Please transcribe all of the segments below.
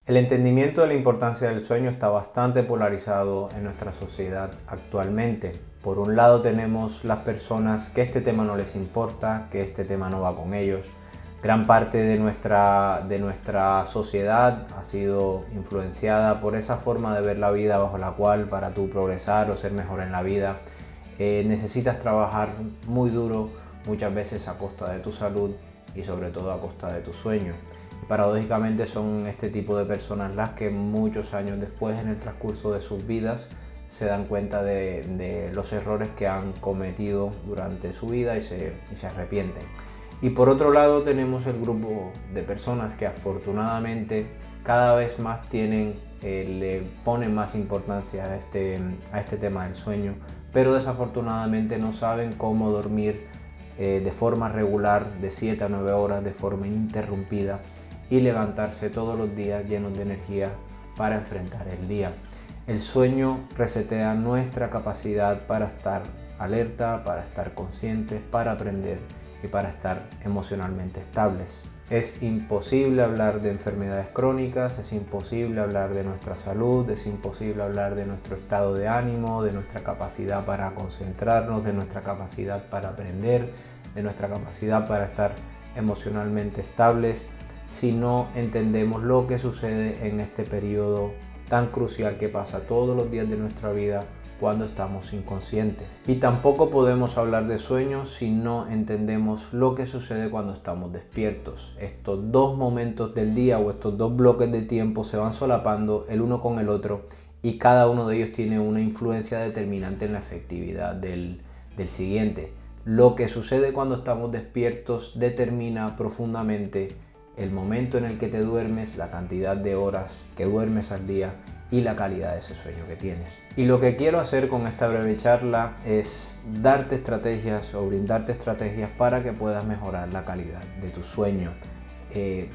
El entendimiento de la importancia del sueño está bastante polarizado en nuestra sociedad actualmente. Por un lado tenemos las personas que este tema no les importa, que este tema no va con ellos. Gran parte de nuestra sociedad ha sido influenciada por esa forma de ver la vida bajo la cual para tú progresar o ser mejor en la vida necesitas trabajar muy duro, muchas veces a costa de tu salud y sobre todo a costa de tu sueño. Paradójicamente son este tipo de personas las que muchos años después en el transcurso de sus vidas se dan cuenta de los errores que han cometido durante su vida y se arrepienten. Y por otro lado tenemos el grupo de personas que afortunadamente cada vez más le ponen más importancia a este tema del sueño, pero desafortunadamente no saben cómo dormir de forma regular de 7 a 9 horas de forma ininterrumpida y levantarse todos los días llenos de energía para enfrentar el día. El sueño resetea nuestra capacidad para estar alerta, para estar conscientes, para aprender y para estar emocionalmente estables. Es imposible hablar de enfermedades crónicas, es imposible hablar de nuestra salud, es imposible hablar de nuestro estado de ánimo, de nuestra capacidad para concentrarnos, de nuestra capacidad para aprender, de nuestra capacidad para estar emocionalmente estables, si no entendemos lo que sucede en este periodo tan crucial que pasa todos los días de nuestra vida cuando estamos inconscientes. Y tampoco podemos hablar de sueños si no entendemos lo que sucede cuando estamos despiertos. Estos dos momentos del día o estos dos bloques de tiempo se van solapando el uno con el otro y cada uno de ellos tiene una influencia determinante en la efectividad del siguiente. Lo que sucede cuando estamos despiertos determina profundamente el momento en el que te duermes, la cantidad de horas que duermes al día y la calidad de ese sueño que tienes. Y lo que quiero hacer con esta breve charla es darte estrategias o brindarte estrategias para que puedas mejorar la calidad de tu sueño.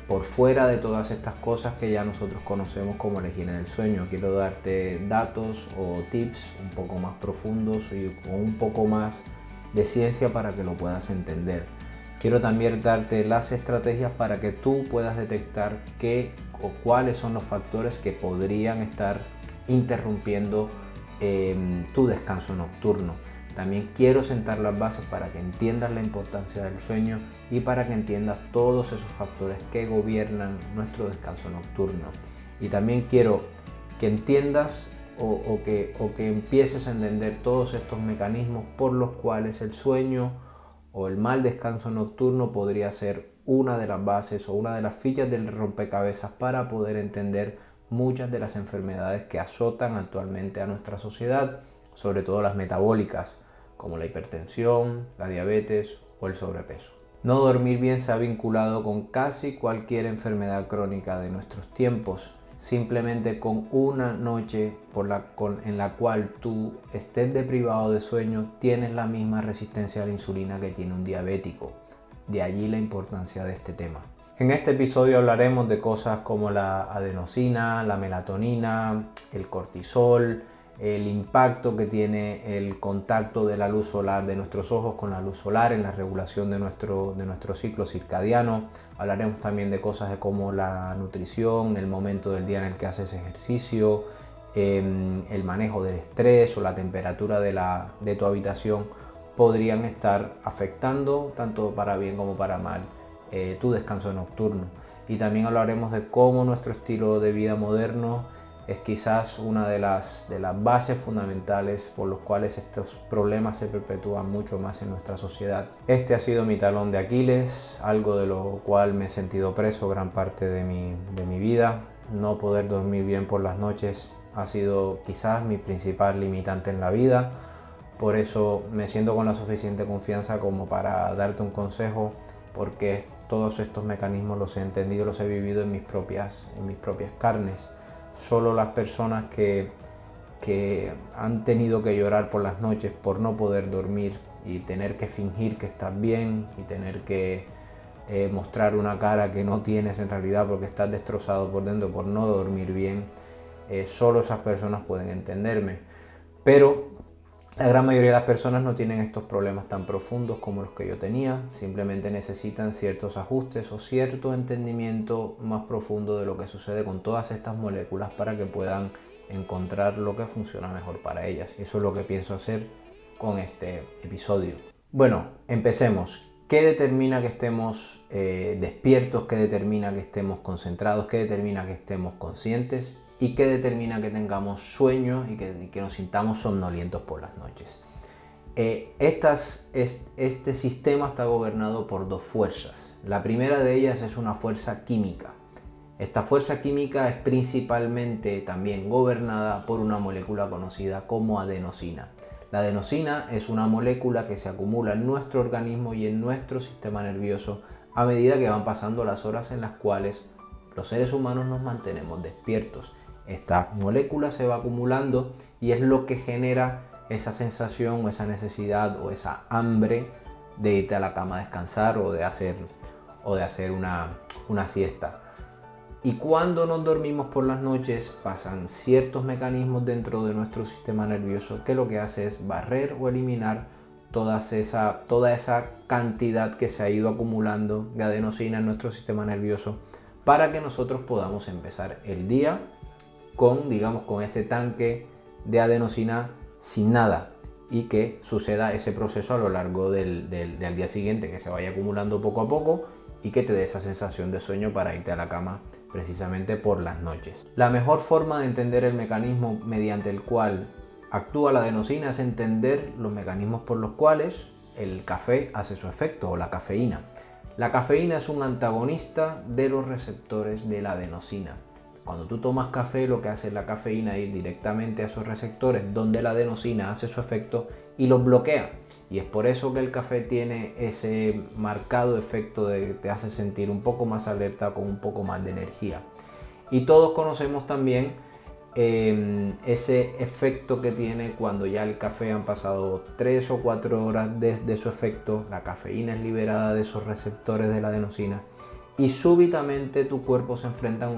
Por fuera de todas estas cosas que ya nosotros conocemos como la higiene del sueño, quiero darte datos o tips un poco más profundos y con un poco más de ciencia para que lo puedas entender. Quiero también darte las estrategias para que tú puedas detectar qué o cuáles son los factores que podrían estar interrumpiendo tu descanso nocturno. También quiero sentar las bases para que entiendas la importancia del sueño y para que entiendas todos esos factores que gobiernan nuestro descanso nocturno. Y también quiero que entiendas o que empieces a entender todos estos mecanismos por los cuales el sueño o el mal descanso nocturno podría ser una de las bases o una de las fichas del rompecabezas para poder entender muchas de las enfermedades que azotan actualmente a nuestra sociedad, sobre todo las metabólicas, como la hipertensión, la diabetes o el sobrepeso. No dormir bien se ha vinculado con casi cualquier enfermedad crónica de nuestros tiempos. Simplemente con una noche en la cual tú estés deprivado de sueño, tienes la misma resistencia a la insulina que tiene un diabético. De allí la importancia de este tema. En este episodio hablaremos de cosas como la adenosina, la melatonina, el cortisol, el impacto que tiene el contacto de la luz solar de nuestros ojos con la luz solar en la regulación de nuestro ciclo circadiano. Hablaremos también de cosas como la nutrición, el momento del día en el que haces ejercicio, el manejo del estrés o la temperatura de tu habitación podrían estar afectando tanto para bien como para mal tu descanso nocturno. Y también hablaremos de cómo nuestro estilo de vida moderno es quizás una de las bases fundamentales por los cuales estos problemas se perpetúan mucho más en nuestra sociedad. Este ha sido mi talón de Aquiles, algo de lo cual me he sentido preso gran parte de mi vida. No poder dormir bien por las noches ha sido quizás mi principal limitante en la vida. Por eso me siento con la suficiente confianza como para darte un consejo, porque todos estos mecanismos los he entendido, los he vivido en mis propias carnes. Solo las personas que han tenido que llorar por las noches por no poder dormir y tener que fingir que estás bien y tener que mostrar una cara que no tienes en realidad porque estás destrozado por dentro por no dormir bien, solo esas personas pueden entenderme. Pero La gran mayoría de las personas no tienen estos problemas tan profundos como los que yo tenía, simplemente necesitan ciertos ajustes o cierto entendimiento más profundo de lo que sucede con todas estas moléculas para que puedan encontrar lo que funciona mejor para ellas. Y eso es lo que pienso hacer con este episodio. Bueno, empecemos. ¿Qué determina que estemos despiertos? ¿Qué determina que estemos concentrados? ¿Qué determina que estemos conscientes? ¿Y qué determina que tengamos sueño y que nos sintamos somnolientos por las noches? Este sistema está gobernado por dos fuerzas. La primera de ellas es una fuerza química. Esta fuerza química es principalmente también gobernada por una molécula conocida como adenosina. La adenosina es una molécula que se acumula en nuestro organismo y en nuestro sistema nervioso a medida que van pasando las horas en las cuales los seres humanos nos mantenemos despiertos. Esta molécula se va acumulando y es lo que genera esa sensación o esa necesidad o esa hambre de irte a la cama a descansar o de hacer una siesta. Y cuando nos dormimos por las noches pasan ciertos mecanismos dentro de nuestro sistema nervioso que lo que hace es barrer o eliminar toda esa cantidad que se ha ido acumulando de adenosina en nuestro sistema nervioso para que nosotros podamos empezar el día con ese tanque de adenosina sin nada y que suceda ese proceso a lo largo del día siguiente, que se vaya acumulando poco a poco y que te dé esa sensación de sueño para irte a la cama precisamente por las noches. La mejor forma de entender el mecanismo mediante el cual actúa la adenosina es entender los mecanismos por los cuales el café hace su efecto o la cafeína. La cafeína es un antagonista de los receptores de la adenosina. Cuando tú tomas café, lo que hace la cafeína es ir directamente a esos receptores donde la adenosina hace su efecto y los bloquea. Y es por eso que el café tiene ese marcado efecto de que te hace sentir un poco más alerta, con un poco más de energía. Y todos conocemos también ese efecto que tiene cuando ya el café han pasado 3 o 4 horas de su efecto, la cafeína es liberada de esos receptores de la adenosina y súbitamente tu cuerpo se enfrenta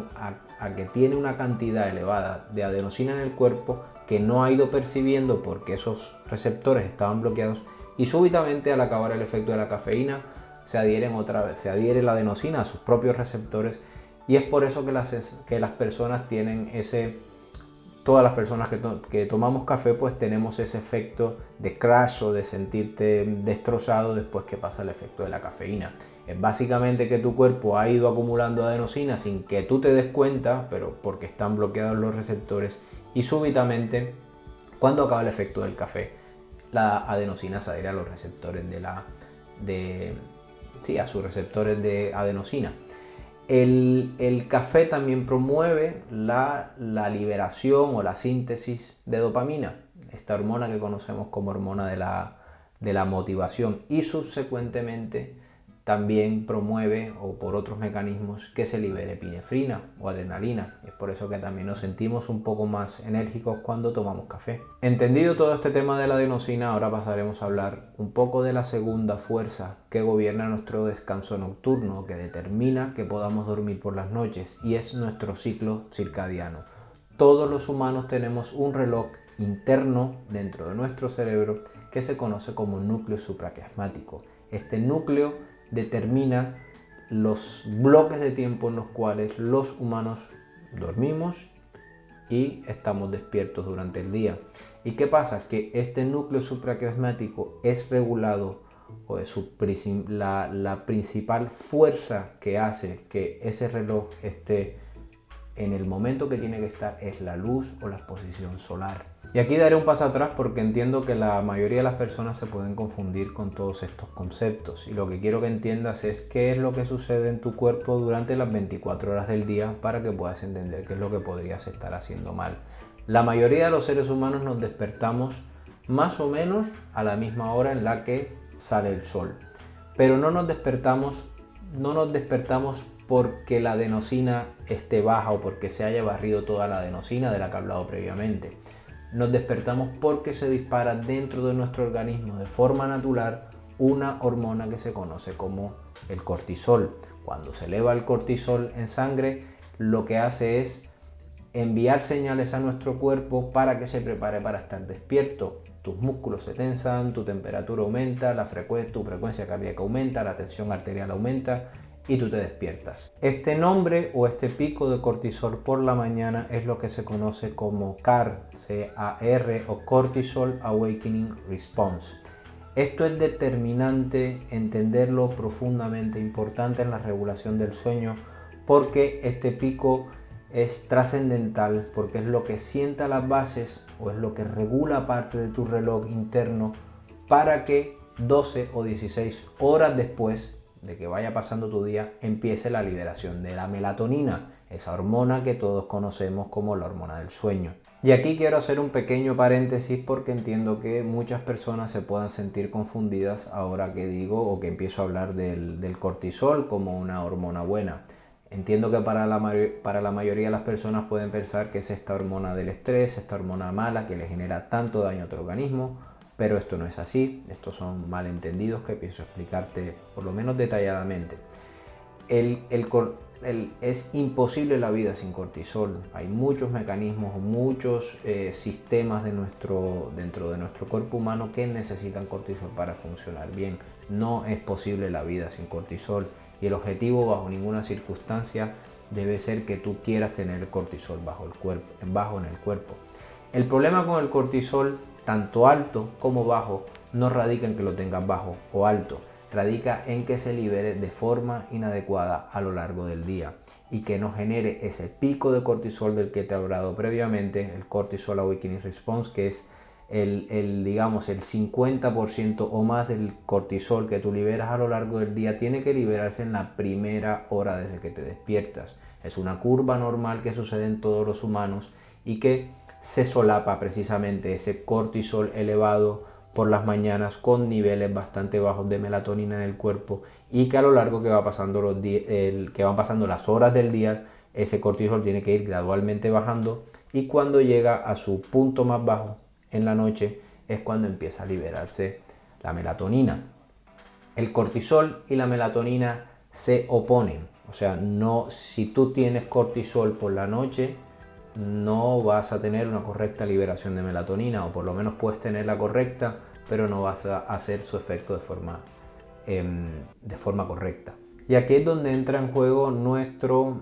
a que tiene una cantidad elevada de adenosina en el cuerpo que no ha ido percibiendo porque esos receptores estaban bloqueados, y súbitamente al acabar el efecto de la cafeína se adhiere la adenosina a sus propios receptores, y es por eso que las personas tienen todas las personas que tomamos café pues tenemos ese efecto de crash o de sentirte destrozado después que pasa el efecto de la cafeína. Es básicamente que tu cuerpo ha ido acumulando adenosina sin que tú te des cuenta, pero porque están bloqueados los receptores, y súbitamente cuando acaba el efecto del café la adenosina se adhiere a los receptores a sus receptores de adenosina. El café también promueve la liberación o la síntesis de dopamina, esta hormona que conocemos como hormona de la motivación, y subsecuentemente también promueve, o por otros mecanismos, que se libere epinefrina o adrenalina. Es por eso que también nos sentimos un poco más enérgicos cuando tomamos café. Entendido todo este tema de la adenosina, ahora pasaremos a hablar un poco de la segunda fuerza que gobierna nuestro descanso nocturno, que determina que podamos dormir por las noches, y es nuestro ciclo circadiano. Todos los humanos tenemos un reloj interno dentro de nuestro cerebro que se conoce como núcleo supraquiasmático. Este núcleo determina los bloques de tiempo en los cuales los humanos dormimos y estamos despiertos durante el día. ¿Y qué pasa? Que este núcleo supraquiasmático es regulado, o es la principal fuerza que hace que ese reloj esté en el momento que tiene que estar, es la luz o la exposición solar. Y aquí daré un paso atrás porque entiendo que la mayoría de las personas se pueden confundir con todos estos conceptos, y lo que quiero que entiendas es qué es lo que sucede en tu cuerpo durante las 24 horas del día para que puedas entender qué es lo que podrías estar haciendo mal. La mayoría de los seres humanos nos despertamos más o menos a la misma hora en la que sale el sol, pero no nos despertamos porque la adenosina esté baja o porque se haya barrido toda la adenosina de la que he hablado previamente. Nos despertamos porque se dispara dentro de nuestro organismo de forma natural una hormona que se conoce como el cortisol. Cuando se eleva el cortisol en sangre, lo que hace es enviar señales a nuestro cuerpo para que se prepare para estar despierto. tus músculos se tensan, tu temperatura aumenta, tu frecuencia cardíaca aumenta, la tensión arterial aumenta y tú te despiertas. Este nombre o este pico de cortisol por la mañana es lo que se conoce como CAR, C-A-R o Cortisol Awakening Response. Esto es determinante, entenderlo, profundamente importante en la regulación del sueño, porque este pico es trascendental, porque es lo que sienta las bases o es lo que regula parte de tu reloj interno para que 12 o 16 horas después de que vaya pasando tu día empiece la liberación de la melatonina, esa hormona que todos conocemos como la hormona del sueño. Y aquí quiero hacer un pequeño paréntesis porque entiendo que muchas personas se puedan sentir confundidas ahora que digo o que empiezo a hablar del cortisol como una hormona buena. Entiendo que para la mayoría de las personas pueden pensar que es esta hormona del estrés, esta hormona mala que le genera tanto daño a tu organismo, pero esto no es así. Estos son malentendidos que pienso explicarte por lo menos detalladamente. Es imposible la vida sin cortisol. Hay muchos mecanismos, muchos sistemas dentro de nuestro cuerpo humano que necesitan cortisol para funcionar bien. No es posible la vida sin cortisol y el objetivo bajo ninguna circunstancia debe ser que tú quieras tener el cortisol bajo en el cuerpo. El problema con el cortisol, tanto alto como bajo, no radica en que lo tengas bajo o alto. Radica en que se libere de forma inadecuada a lo largo del día y que no genere ese pico de cortisol del que te he hablado previamente, el Cortisol Awakening Response, que es digamos el 50% o más del cortisol que tú liberas a lo largo del día tiene que liberarse en la primera hora desde que te despiertas. Es una curva normal que sucede en todos los humanos y que se solapa precisamente ese cortisol elevado por las mañanas con niveles bastante bajos de melatonina en el cuerpo y que a lo largo que van pasando las horas del día, ese cortisol tiene que ir gradualmente bajando y cuando llega a su punto más bajo en la noche es cuando empieza a liberarse la melatonina. El cortisol y la melatonina se oponen, o sea, si tú tienes cortisol por la noche no vas a tener una correcta liberación de melatonina, o por lo menos puedes tener la correcta, pero no vas a hacer su efecto de forma correcta. Y aquí es donde entra en juego nuestro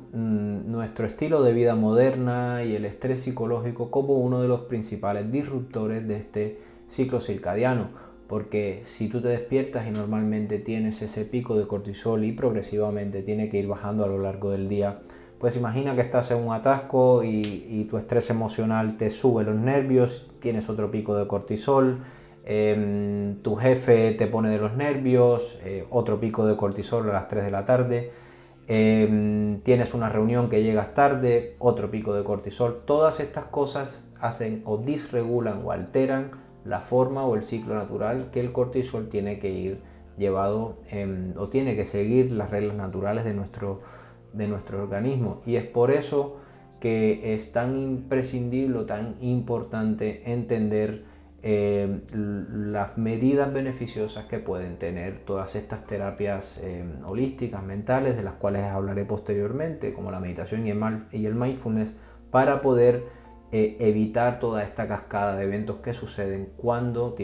estilo de vida moderna y el estrés psicológico como uno de los principales disruptores de este ciclo circadiano. Porque si tú te despiertas y normalmente tienes ese pico de cortisol y progresivamente tiene que ir bajando a lo largo del día, pues imagina que estás en un atasco y tu estrés emocional te sube los nervios, tienes otro pico de cortisol, tu jefe te pone de los nervios, otro pico de cortisol a las 3 de la tarde, tienes una reunión que llegas tarde, otro pico de cortisol. Todas estas cosas hacen o disregulan o alteran la forma o el ciclo natural que el cortisol tiene que ir llevado o tiene que seguir las reglas naturales de nuestro organismo, y es por eso que es tan imprescindible, tan importante entender las medidas beneficiosas que pueden tener todas estas terapias holísticas, mentales, de las cuales hablaré posteriormente, como la meditación y el mindfulness, para poder evitar toda esta cascada de eventos que suceden cuando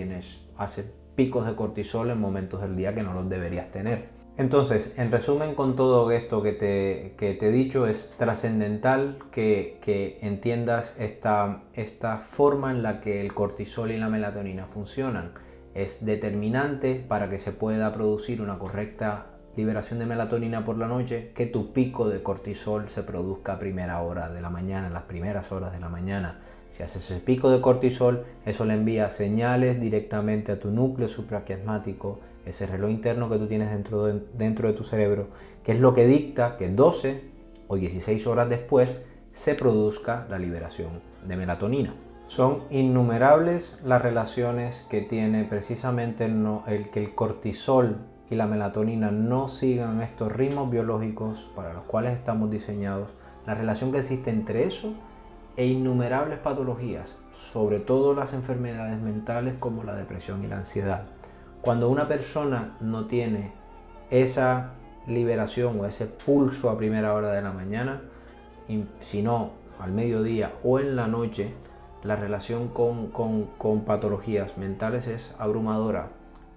haces picos de cortisol en momentos del día que no los deberías tener. Entonces, en resumen, con todo esto que te he dicho, es trascendental que entiendas esta forma en la que el cortisol y la melatonina funcionan. Es determinante para que se pueda producir una correcta liberación de melatonina por la noche, que tu pico de cortisol se produzca a primera hora de la mañana, en las primeras horas de la mañana. Si haces el pico de cortisol, eso le envía señales directamente a tu núcleo supraquiasmático, ese reloj interno que tú tienes dentro de tu cerebro, que es lo que dicta que 12 o 16 horas después se produzca la liberación de melatonina. Son innumerables las relaciones que tiene precisamente el que el cortisol y la melatonina no sigan estos ritmos biológicos para los cuales estamos diseñados, la relación que existe entre eso e innumerables patologías, sobre todo las enfermedades mentales como la depresión y la ansiedad. Cuando una persona no tiene esa liberación o ese pulso a primera hora de la mañana, sino al mediodía o en la noche, la relación con patologías mentales es abrumadora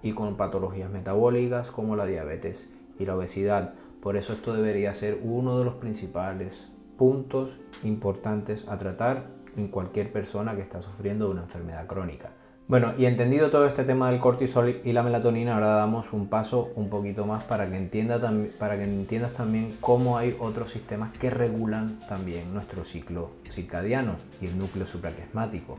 y con patologías metabólicas como la diabetes y la obesidad. Por eso esto debería ser uno de los principales puntos importantes a tratar en cualquier persona que está sufriendo de una enfermedad crónica. Bueno, y entendido todo este tema del cortisol y la melatonina, ahora damos un paso un poquito más para que entiendas también cómo hay otros sistemas que regulan también nuestro ciclo circadiano y el núcleo supraquiasmático.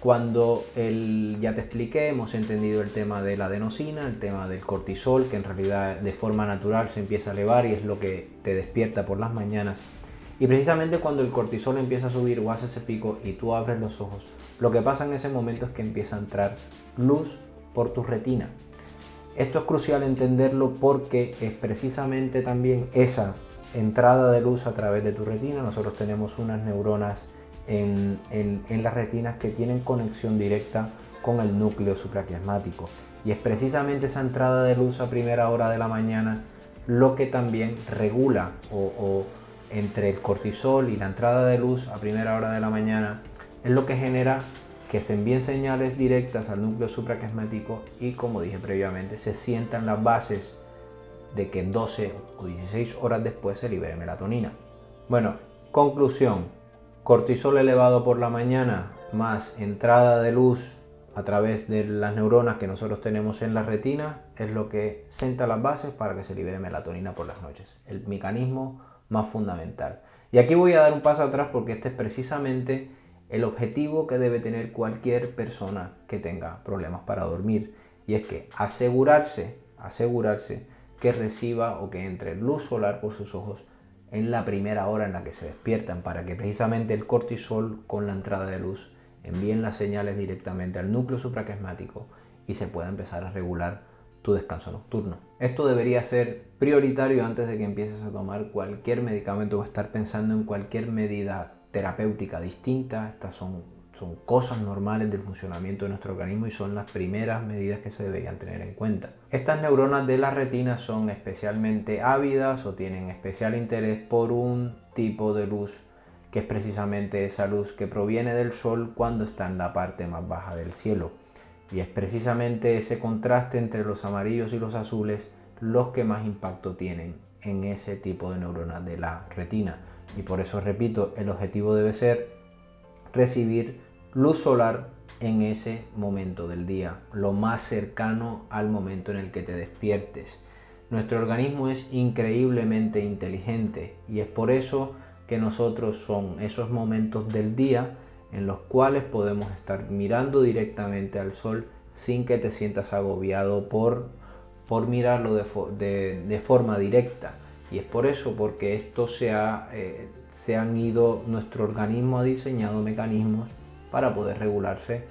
Cuando ya te expliqué, hemos entendido el tema de la adenosina, el tema del cortisol, que en realidad de forma natural se empieza a elevar y es lo que te despierta por las mañanas. Y precisamente cuando el cortisol empieza a subir o hace ese pico y tú abres los ojos, lo que pasa en ese momento es que empieza a entrar luz por tu retina. Esto es crucial entenderlo porque es precisamente también esa entrada de luz a través de tu retina. Nosotros tenemos unas neuronas en las retinas que tienen conexión directa con el núcleo supraquiasmático. Y es precisamente esa entrada de luz a primera hora de la mañana lo que también regula entre el cortisol y la entrada de luz a primera hora de la mañana es lo que genera que se envíen señales directas al núcleo supraquiasmático y, como dije previamente, se sientan las bases de que 12 o 16 horas después se libere melatonina. Bueno, conclusión: cortisol elevado por la mañana más entrada de luz a través de las neuronas que nosotros tenemos en la retina es lo que sienta las bases para que se libere melatonina por las noches. El mecanismo más fundamental. Y aquí voy a dar un paso atrás porque este es precisamente el objetivo que debe tener cualquier persona que tenga problemas para dormir, y es que asegurarse que reciba o que entre luz solar por sus ojos en la primera hora en la que se despiertan, para que precisamente el cortisol con la entrada de luz envíen las señales directamente al núcleo supraquiasmático y se pueda empezar a regular tu descanso nocturno. Esto debería ser prioritario antes de que empieces a tomar cualquier medicamento o estar pensando en cualquier medida terapéutica distinta. Estas son cosas normales del funcionamiento de nuestro organismo y son las primeras medidas que se deberían tener en cuenta. Estas neuronas de la retina son especialmente ávidas o tienen especial interés por un tipo de luz que es precisamente esa luz que proviene del sol cuando está en la parte más baja del cielo. Y es precisamente ese contraste entre los amarillos y los azules los que más impacto tienen en ese tipo de neuronas de la retina. Y por eso repito, el objetivo debe ser recibir luz solar en ese momento del día, lo más cercano al momento en el que te despiertes. Nuestro organismo es increíblemente inteligente y es por eso que nosotros son esos momentos del día en los cuales podemos estar mirando directamente al sol sin que te sientas agobiado por mirarlo de forma directa. Y es por eso, porque esto nuestro organismo ha diseñado mecanismos para poder regularse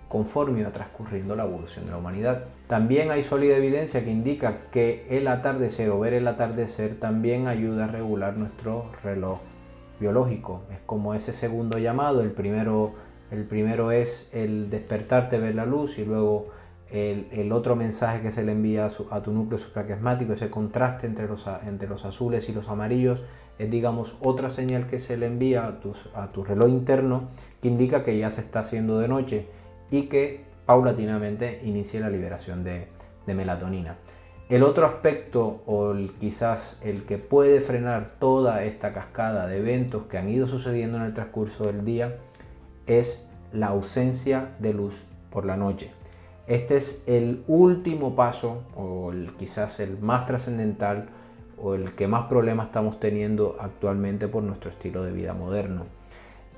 conforme va transcurriendo la evolución de la humanidad. También hay sólida evidencia que indica que el atardecer o ver el atardecer también ayuda a regular nuestro reloj biológico. Es como ese segundo llamado. El primero es el despertarte, ver la luz, y luego el otro mensaje que se le envía a tu núcleo supraquiasmático, ese contraste entre los azules y los amarillos, es, digamos, otra señal que se le envía a tu reloj interno que indica que ya se está haciendo de noche y que paulatinamente inicie la liberación de melatonina. El otro aspecto, o quizás el que puede frenar toda esta cascada de eventos que han ido sucediendo en el transcurso del día, es la ausencia de luz por la noche. Este es el último paso, o quizás el más trascendental, o el que más problemas estamos teniendo actualmente por nuestro estilo de vida moderno.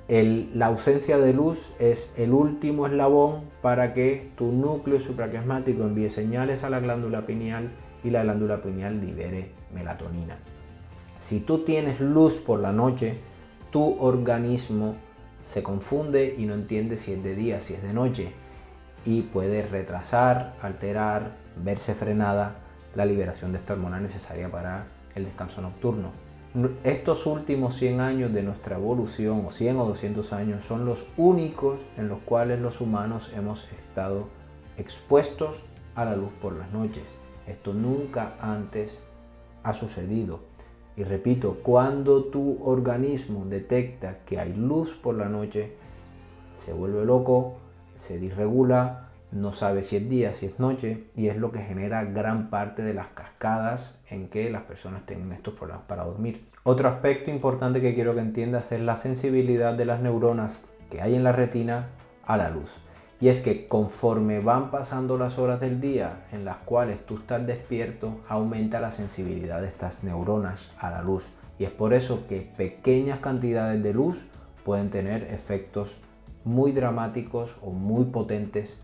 La ausencia de luz es el último eslabón para que tu núcleo supraquiasmático envíe señales a la glándula pineal y la glándula pineal libere melatonina. Si tú tienes luz por la noche, tu organismo se confunde y no entiende si es de día, si es de noche, y puede retrasar, alterar, verse frenada la liberación de esta hormona necesaria para el descanso nocturno. Estos últimos 100 años de nuestra evolución, o 100 o 200 años, son los únicos en los cuales los humanos hemos estado expuestos a la luz por las noches. Esto nunca antes ha sucedido. Y repito, cuando tu organismo detecta que hay luz por la noche, se vuelve loco, se disregula, no sabe si es día, si es noche, y es lo que genera gran parte de las cascadas en que las personas tengan estos problemas para dormir. Otro aspecto importante que quiero que entiendas es la sensibilidad de las neuronas que hay en la retina a la luz. Y es que conforme van pasando las horas del día en las cuales tú estás despierto, aumenta la sensibilidad de estas neuronas a la luz. Y es por eso que pequeñas cantidades de luz pueden tener efectos muy dramáticos o muy potentes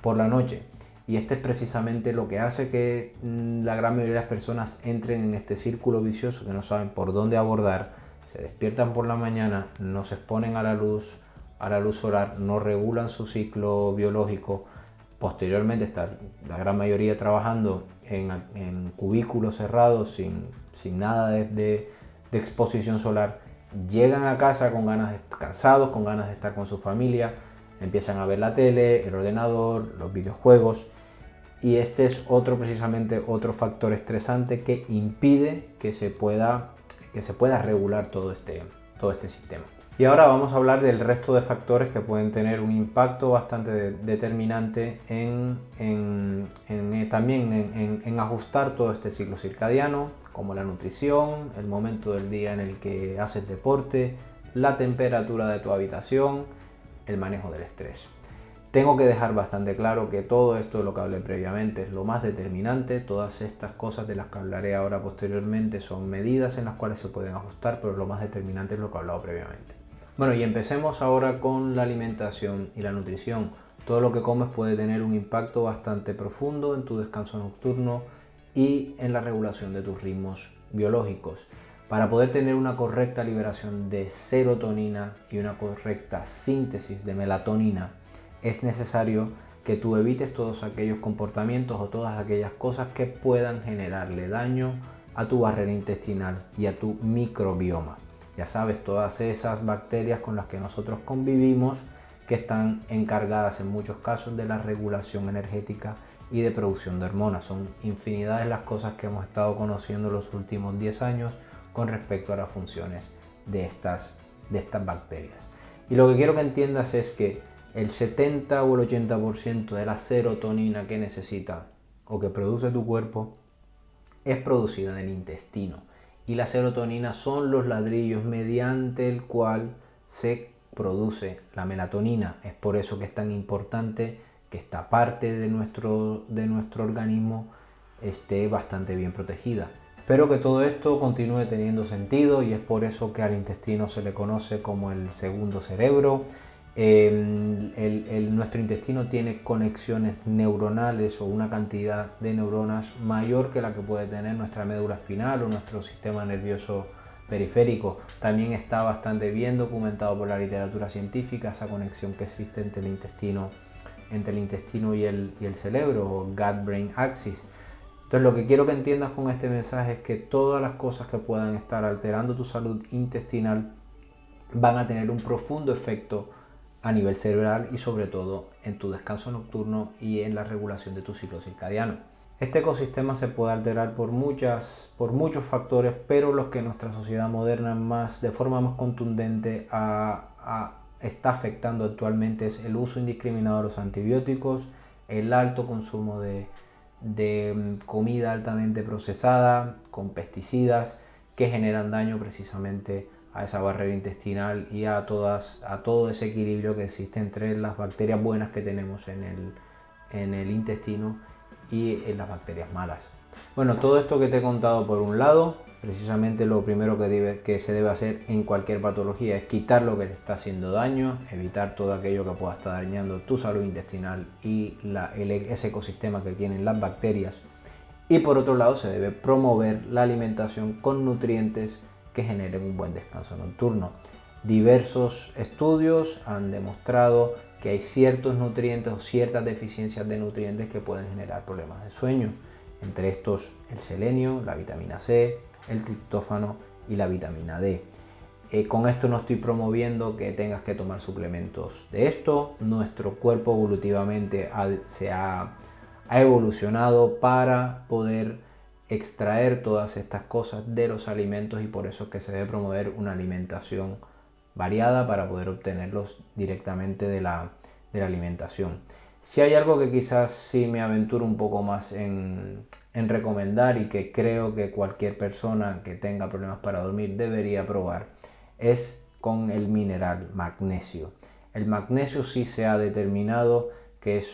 por la noche. Y este es precisamente lo que hace que la gran mayoría de las personas entren en este círculo vicioso que no saben por dónde abordar, se despiertan por la mañana, no se exponen a la luz solar, no regulan su ciclo biológico, posteriormente estar la gran mayoría trabajando en cubículos cerrados sin nada de exposición solar, llegan a casa con ganas cansados, con ganas de estar con su familia, empiezan a ver la tele, el ordenador, los videojuegos, y este es precisamente otro factor estresante que impide que se pueda regular todo este sistema. Y ahora vamos a hablar del resto de factores que pueden tener un impacto bastante determinante también en ajustar todo este ciclo circadiano, como la nutrición, el momento del día en el que haces deporte, la temperatura de tu habitación, el manejo del estrés. Tengo que dejar bastante claro que todo esto de lo que hablé previamente es lo más determinante. Todas estas cosas de las que hablaré ahora posteriormente son medidas en las cuales se pueden ajustar, pero lo más determinante es lo que he hablado previamente. Bueno, y empecemos ahora con la alimentación y la nutrición. Todo lo que comes puede tener un impacto bastante profundo en tu descanso nocturno y en la regulación de tus ritmos biológicos. Para poder tener una correcta liberación de serotonina y una correcta síntesis de melatonina, es necesario que tú evites todos aquellos comportamientos o todas aquellas cosas que puedan generarle daño a tu barrera intestinal y a tu microbioma. Ya sabes, todas esas bacterias con las que nosotros convivimos, que están encargadas en muchos casos de la regulación energética y de producción de hormonas. Son infinidades las cosas que hemos estado conociendo los últimos 10 años con respecto a las funciones de estas bacterias. Y lo que quiero que entiendas es que el 70 o el 80% de la serotonina que necesita o que produce tu cuerpo es producida en el intestino. Y la serotonina son los ladrillos mediante el cual se produce la melatonina. Es por eso que es tan importante que esta parte de nuestro organismo esté bastante bien protegida. Espero que todo esto continúe teniendo sentido y es por eso que al intestino se le conoce como el segundo cerebro. Nuestro intestino tiene conexiones neuronales o una cantidad de neuronas mayor que la que puede tener nuestra médula espinal o nuestro sistema nervioso periférico. También está bastante bien documentado por la literatura científica esa conexión que existe entre el intestino y el cerebro, o gut-brain axis. Entonces lo que quiero que entiendas con este mensaje es que todas las cosas que puedan estar alterando tu salud intestinal van a tener un profundo efecto a nivel cerebral y sobre todo en tu descanso nocturno y en la regulación de tu ciclo circadiano. Este ecosistema se puede alterar por muchos factores, pero los que nuestra sociedad moderna de forma más contundente está afectando actualmente es el uso indiscriminado de los antibióticos, el alto consumo de comida altamente procesada, con pesticidas que generan daño precisamente a esa barrera intestinal y a todo ese equilibrio que existe entre las bacterias buenas que tenemos en el intestino y en las bacterias malas. Bueno, todo esto que te he contado por un lado, precisamente lo primero que se debe hacer en cualquier patología es quitar lo que te está haciendo daño, evitar todo aquello que pueda estar dañando tu salud intestinal y ese ecosistema que tienen las bacterias. Y por otro lado se debe promover la alimentación con nutrientes que generen un buen descanso nocturno. Diversos estudios han demostrado que hay ciertos nutrientes o ciertas deficiencias de nutrientes que pueden generar problemas de sueño. Entre estos el selenio, la vitamina C, el triptófano y la vitamina D. Con esto no estoy promoviendo que tengas que tomar suplementos de esto. Nuestro cuerpo evolutivamente se ha evolucionado para poder extraer todas estas cosas de los alimentos y por eso es que se debe promover una alimentación variada para poder obtenerlos directamente de la alimentación. Si hay algo que quizás sí me aventuro un poco más en recomendar y que creo que cualquier persona que tenga problemas para dormir debería probar, es con el mineral magnesio. El magnesio sí se ha determinado que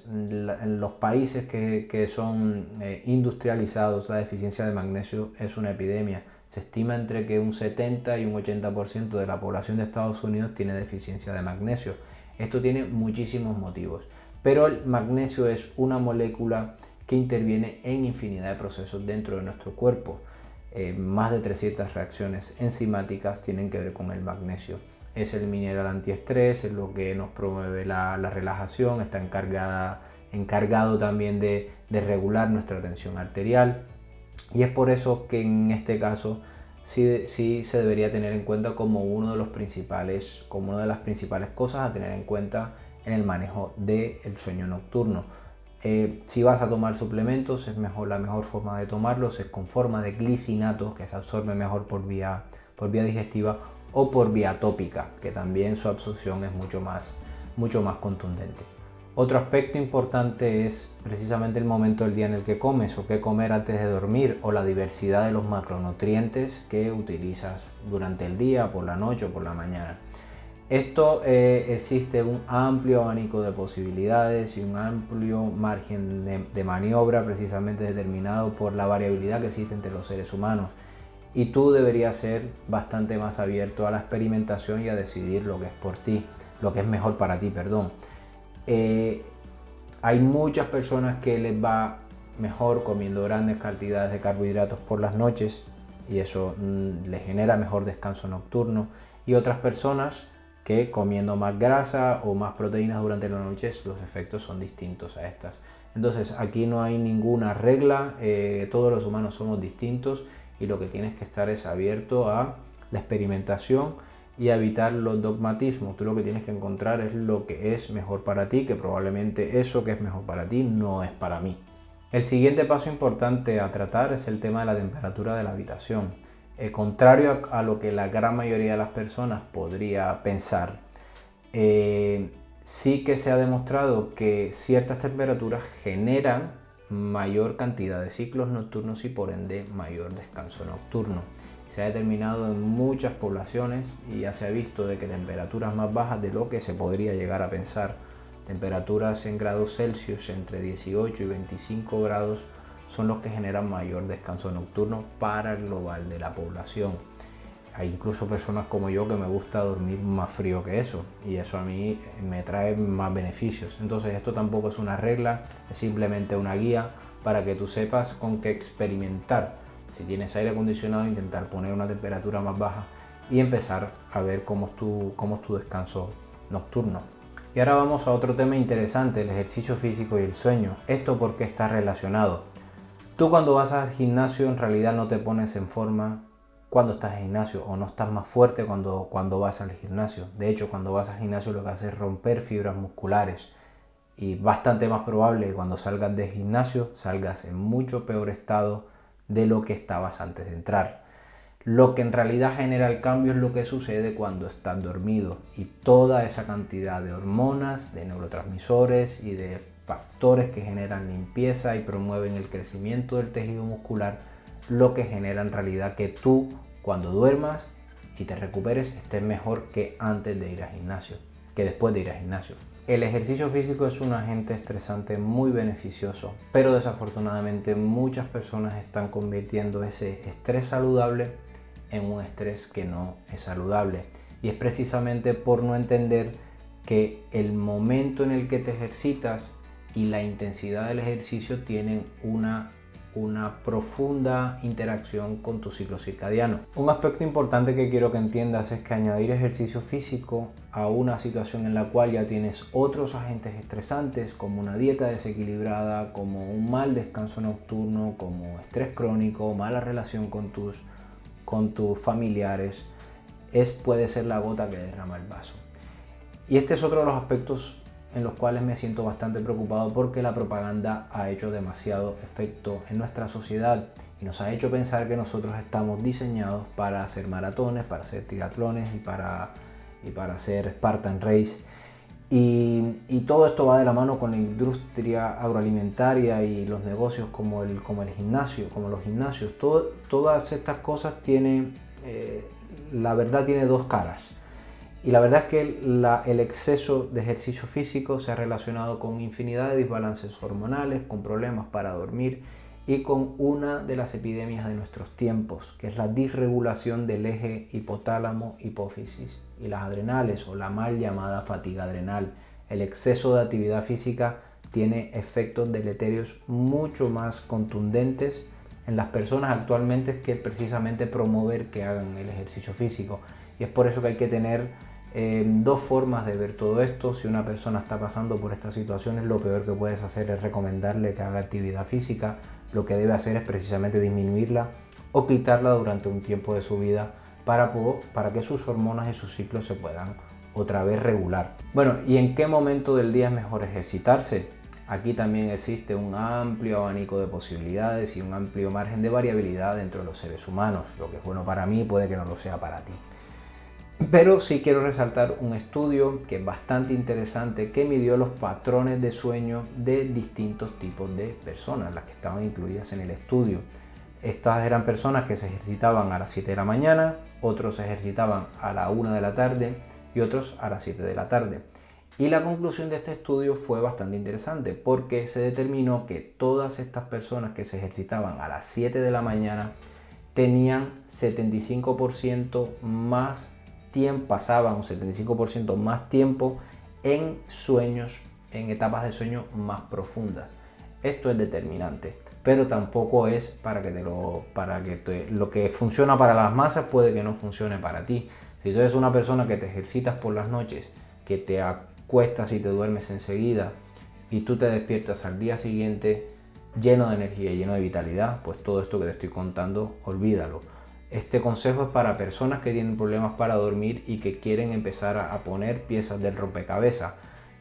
en los países que son industrializados, la deficiencia de magnesio es una epidemia. Se estima entre que un 70 y un 80% de la población de Estados Unidos tiene deficiencia de magnesio. Esto tiene muchísimos motivos, pero el magnesio es una molécula que interviene en infinidad de procesos dentro de nuestro cuerpo. Más de 300 reacciones enzimáticas tienen que ver con el magnesio. Es el mineral antiestrés, es lo que nos promueve la relajación, está encargado también de regular nuestra tensión arterial, y es por eso que en este caso sí se debería tener en cuenta como una de las principales cosas a tener en cuenta en el manejo del sueño nocturno. Si vas a tomar suplementos, la mejor forma de tomarlos es con forma de glicinato, que se absorbe mejor por vía digestiva, o por vía tópica, que también su absorción es mucho más contundente. Otro aspecto importante es precisamente el momento del día en el que comes o qué comer antes de dormir, o la diversidad de los macronutrientes que utilizas durante el día, por la noche o por la mañana. Esto existe un amplio abanico de posibilidades y un amplio margen de maniobra, precisamente determinado por la variabilidad que existe entre los seres humanos. Y tú deberías ser bastante más abierto a la experimentación y a decidir lo que es mejor para ti, perdón. Hay muchas personas que les va mejor comiendo grandes cantidades de carbohidratos por las noches y eso les genera mejor descanso nocturno, y otras personas que comiendo más grasa o más proteínas durante la noche los efectos son distintos a estas. Entonces aquí no hay ninguna regla, todos los humanos somos distintos y lo que tienes que estar es abierto a la experimentación y a evitar los dogmatismos. Tú lo que tienes que encontrar es lo que es mejor para ti, que probablemente eso que es mejor para ti no es para mí. El siguiente paso importante a tratar es el tema de la temperatura de la habitación. Contrario a lo que la gran mayoría de las personas podría pensar, sí que se ha demostrado que ciertas temperaturas generan mayor cantidad de ciclos nocturnos y por ende mayor descanso nocturno. Se ha determinado en muchas poblaciones y ya se ha visto de que temperaturas más bajas de lo que se podría llegar a pensar, temperaturas en grados Celsius entre 18 y 25 grados, son los que generan mayor descanso nocturno para el global de la población. Hay incluso personas como yo que me gusta dormir más frío que eso, y eso a mí me trae más beneficios. Entonces esto tampoco es una regla, es simplemente una guía para que tú sepas con qué experimentar. Si tienes aire acondicionado, intentar poner una temperatura más baja y empezar a ver cómo es tu descanso nocturno. Y ahora vamos a otro tema interesante, el ejercicio físico y el sueño. ¿Esto por qué está relacionado? Tú cuando vas al gimnasio en realidad no te pones en forma cuando estás en gimnasio, o no estás más fuerte cuando vas al gimnasio. De hecho, cuando vas al gimnasio lo que haces es romper fibras musculares, y bastante más probable que cuando salgas del gimnasio salgas en mucho peor estado de lo que estabas antes de entrar. Lo que en realidad genera el cambio es lo que sucede cuando estás dormido, y toda esa cantidad de hormonas, de neurotransmisores y de factores que generan limpieza y promueven el crecimiento del tejido muscular, lo que genera en realidad que tú, cuando duermas y te recuperes, estés mejor que antes de ir al gimnasio, que después de ir al gimnasio. El ejercicio físico es un agente estresante muy beneficioso, pero desafortunadamente muchas personas están convirtiendo ese estrés saludable en un estrés que no es saludable, y es precisamente por no entender que el momento en el que te ejercitas y la intensidad del ejercicio tienen una profunda interacción con tu ciclo circadiano. Un aspecto importante que quiero que entiendas es que añadir ejercicio físico a una situación en la cual ya tienes otros agentes estresantes, como una dieta desequilibrada, como un mal descanso nocturno, como estrés crónico, mala relación con tus familiares, puede ser la gota que derrama el vaso. Y este es otro de los aspectos en los cuales me siento bastante preocupado porque la propaganda ha hecho demasiado efecto en nuestra sociedad y nos ha hecho pensar que nosotros estamos diseñados para hacer maratones, para hacer triatlones y para hacer Spartan Race. Y todo esto va de la mano con la industria agroalimentaria y los negocios como los gimnasios. Todas estas cosas tienen, la verdad tiene dos caras. Y la verdad es que el exceso de ejercicio físico se ha relacionado con infinidad de desbalances hormonales, con problemas para dormir y con una de las epidemias de nuestros tiempos, que es la disregulación del eje hipotálamo-hipófisis y las adrenales, o la mal llamada fatiga adrenal. El exceso de actividad física tiene efectos deleterios mucho más contundentes en las personas actualmente que precisamente promover que hagan el ejercicio físico. Y es por eso que hay que tener dos formas de ver todo esto. Si una persona está pasando por estas situaciones, lo peor que puedes hacer es recomendarle que haga actividad física. Lo que debe hacer es precisamente disminuirla o quitarla durante un tiempo de su vida para que sus hormonas y sus ciclos se puedan otra vez regular. Bueno, ¿y en qué momento del día es mejor ejercitarse? Aquí también existe un amplio abanico de posibilidades y un amplio margen de variabilidad dentro de los seres humanos. Lo que es bueno para mí puede que no lo sea para ti. Pero sí quiero resaltar un estudio que es bastante interesante, que midió los patrones de sueño de distintos tipos de personas, las que estaban incluidas en el estudio. Estas eran personas que se ejercitaban a las 7 de la mañana, otros se ejercitaban a la 1 de la tarde y otros a las 7 de la tarde. Y la conclusión de este estudio fue bastante interesante porque se determinó que todas estas personas que se ejercitaban a las 7 de la mañana tenían 75% más tiempo, pasaban un 75% más tiempo en sueños, en etapas de sueño más profundas. Esto es determinante, pero tampoco es para que lo que funciona para las masas puede que no funcione para ti. Si tú eres una persona que te ejercitas por las noches, que te acuestas y te duermes enseguida y tú te despiertas al día siguiente lleno de energía y lleno de vitalidad, pues todo esto que te estoy contando, olvídalo. Este consejo es para personas que tienen problemas para dormir y que quieren empezar a poner piezas del rompecabezas.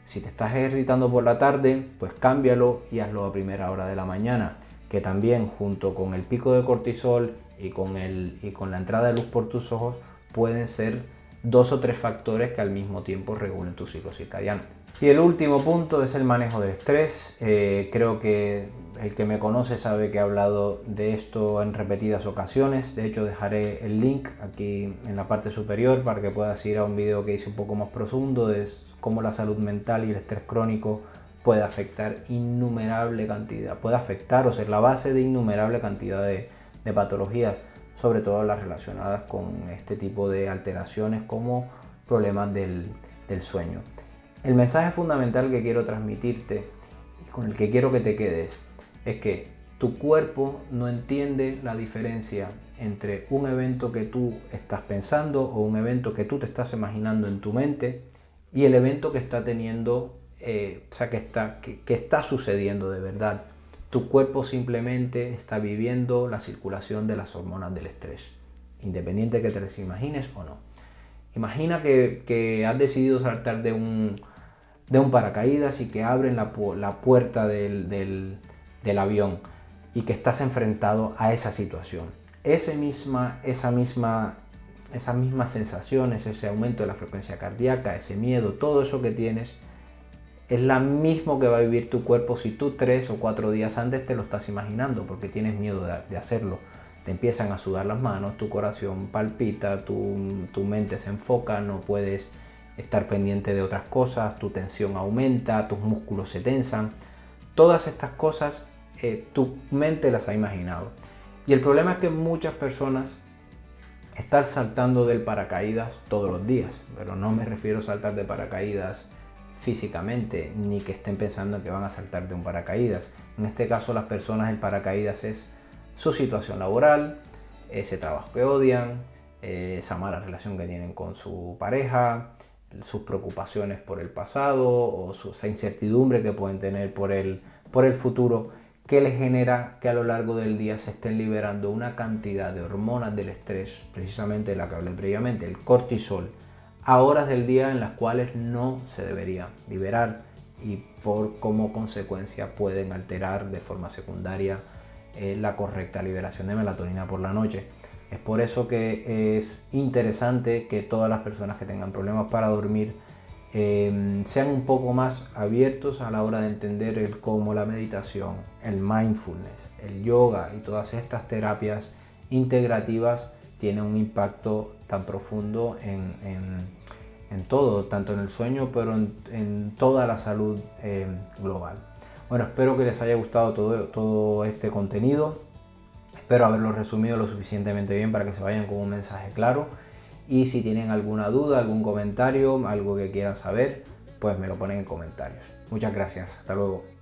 Si te estás ejercitando por la tarde, pues cámbialo y hazlo a primera hora de la mañana, que también junto con el pico de cortisol y con la entrada de luz por tus ojos pueden ser 2 o 3 factores que al mismo tiempo regulen tu ciclo circadiano. Y el último punto es el manejo del estrés. Creo que el que me conoce sabe que he hablado de esto en repetidas ocasiones. De hecho, dejaré el link aquí en la parte superior para que puedas ir a un video que hice un poco más profundo de cómo la salud mental y el estrés crónico puede afectar innumerable cantidad, puede afectar o ser la base de innumerable cantidad de patologías, sobre todo las relacionadas con este tipo de alteraciones como problemas del sueño. El mensaje fundamental que quiero transmitirte y con el que quiero que te quedes es que tu cuerpo no entiende la diferencia entre un evento que tú estás pensando o un evento que tú te estás imaginando en tu mente y el evento que está teniendo, que está sucediendo de verdad. Tu cuerpo simplemente está viviendo la circulación de las hormonas del estrés, independiente de que te las imagines o no. Imagina que has decidido saltar de un paracaídas y que abren la puerta del avión y que estás enfrentado a esa situación. Esas mismas sensaciones, ese aumento de la frecuencia cardíaca, ese miedo, todo eso que tienes, es la mismo que va a vivir tu cuerpo si tú 3 o 4 días antes te lo estás imaginando, porque tienes miedo de hacerlo. Te empiezan a sudar las manos, tu corazón palpita, tu mente se enfoca, no puedes estar pendiente de otras cosas, tu tensión aumenta, tus músculos se tensan. Todas estas cosas tu mente las ha imaginado. Y el problema es que muchas personas están saltando del paracaídas todos los días, pero no me refiero a saltar de paracaídas físicamente, ni que estén pensando que van a saltar de un paracaídas. En este caso, las personas, el paracaídas es su situación laboral, ese trabajo que odian, esa mala relación que tienen con su pareja, sus preocupaciones por el pasado o esa incertidumbre que pueden tener por el futuro, que les genera que a lo largo del día se estén liberando una cantidad de hormonas del estrés, precisamente de la que hablé previamente, el cortisol, a horas del día en las cuales no se debería liberar. y como consecuencia pueden alterar de forma secundaria la correcta liberación de melatonina por la noche. Es por eso que es interesante que todas las personas que tengan problemas para dormir sean un poco más abiertos a la hora de entender cómo la meditación, el mindfulness, el yoga y todas estas terapias integrativas tienen un impacto tan profundo en todo, tanto en el sueño, pero en toda la salud global. Bueno, espero que les haya gustado todo este contenido. Espero haberlo resumido lo suficientemente bien para que se vayan con un mensaje claro. Y si tienen alguna duda, algún comentario, algo que quieran saber, pues me lo ponen en comentarios. Muchas gracias. Hasta luego.